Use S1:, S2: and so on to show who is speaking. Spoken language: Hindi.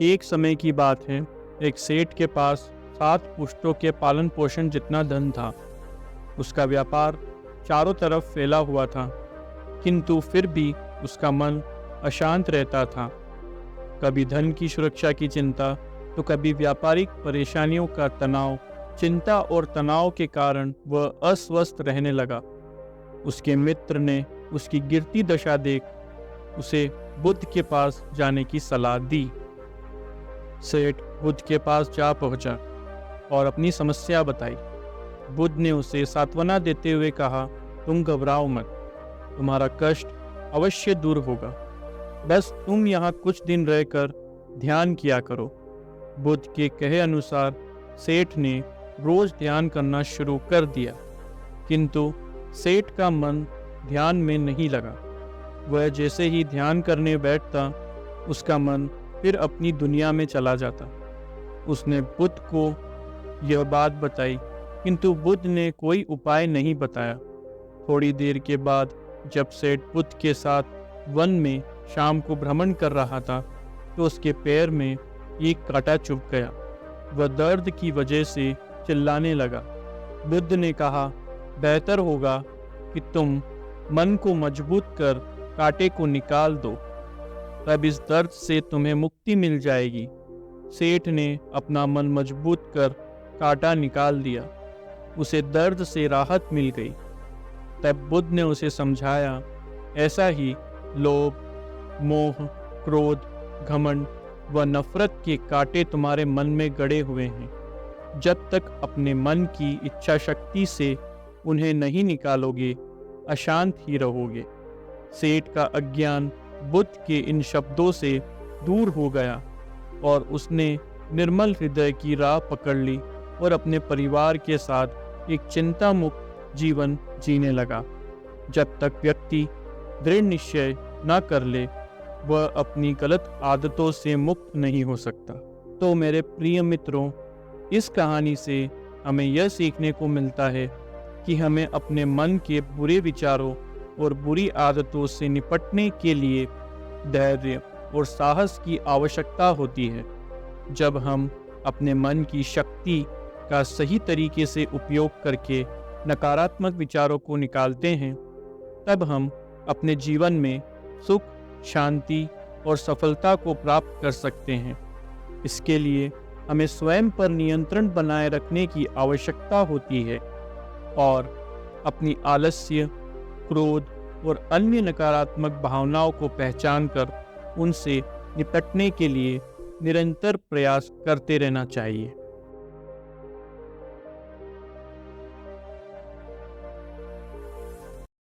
S1: एक समय की बात है, एक सेठ के पास 7 पुश्तों के पालन पोषण जितना धन था। उसका व्यापार चारों तरफ फैला हुआ था, किंतु फिर भी उसका मन अशांत रहता था। कभी धन की सुरक्षा की चिंता, तो कभी व्यापारिक परेशानियों का तनाव। चिंता और तनाव के कारण वह अस्वस्थ रहने लगा। उसके मित्र ने उसकी गिरती दशा देख उसे बुद्ध के पास जाने की सलाह दी। सेठ बुद्ध के पास जा पहुंचा और अपनी समस्या बताई। बुद्ध ने उसे सांत्वना देते हुए कहा, तुम घबराओ मत, तुम्हारा कष्ट अवश्य दूर होगा। बस तुम यहाँ कुछ दिन रहकर ध्यान किया करो। बुद्ध के कहे अनुसार सेठ ने रोज ध्यान करना शुरू कर दिया, किंतु सेठ का मन ध्यान में नहीं लगा। वह जैसे ही ध्यान करने बैठता, उसका मन फिर अपनी दुनिया में चला जाता। उसने बुद्ध को यह बात बताई, किंतु बुद्ध ने कोई उपाय नहीं बताया। थोड़ी देर के बाद जब सेठ बुद्ध के साथ वन में शाम को भ्रमण कर रहा था, तो उसके पैर में एक कांटा चुभ गया। वह दर्द की वजह से चिल्लाने लगा। बुद्ध ने कहा, बेहतर होगा कि तुम मन को मजबूत कर कांटे को निकाल दो, तब इस दर्द से तुम्हें मुक्ति मिल जाएगी। सेठ ने अपना मन मजबूत कर कांटा निकाल दिया। उसे दर्द से राहत मिल गई। तब बुद्ध ने उसे समझाया, ऐसा ही लोभ, मोह, क्रोध, घमंड व नफरत के कांटे तुम्हारे मन में गड़े हुए हैं। जब तक अपने मन की इच्छा शक्ति से उन्हें नहीं निकालोगे, अशांत ही रहोगे। सेठ का अज्ञान बुद्ध के इन शब्दों से दूर हो गया और उसने निर्मल हृदय की राह पकड़ ली और अपने परिवार के साथ एक चिंता मुक्त जीवन जीने लगा। जब तक व्यक्ति दृढ़ निश्चय न कर ले, वह अपनी गलत आदतों से मुक्त नहीं हो सकता। तो मेरे प्रिय मित्रों, इस कहानी से हमें यह सीखने को मिलता है कि हमें अपने मन के बुरे विचारों और बुरी आदतों से निपटने के लिए धैर्य और साहस की आवश्यकता होती है। जब हम अपने मन की शक्ति का सही तरीके से उपयोग करके नकारात्मक विचारों को निकालते हैं, तब हम अपने जीवन में सुख, शांति और सफलता को प्राप्त कर सकते हैं। इसके लिए हमें स्वयं पर नियंत्रण बनाए रखने की आवश्यकता होती है और अपनी आलस्य, क्रोध और अन्य नकारात्मक भावनाओं को पहचान कर उनसे निपटने के लिए निरंतर प्रयास करते रहना चाहिए।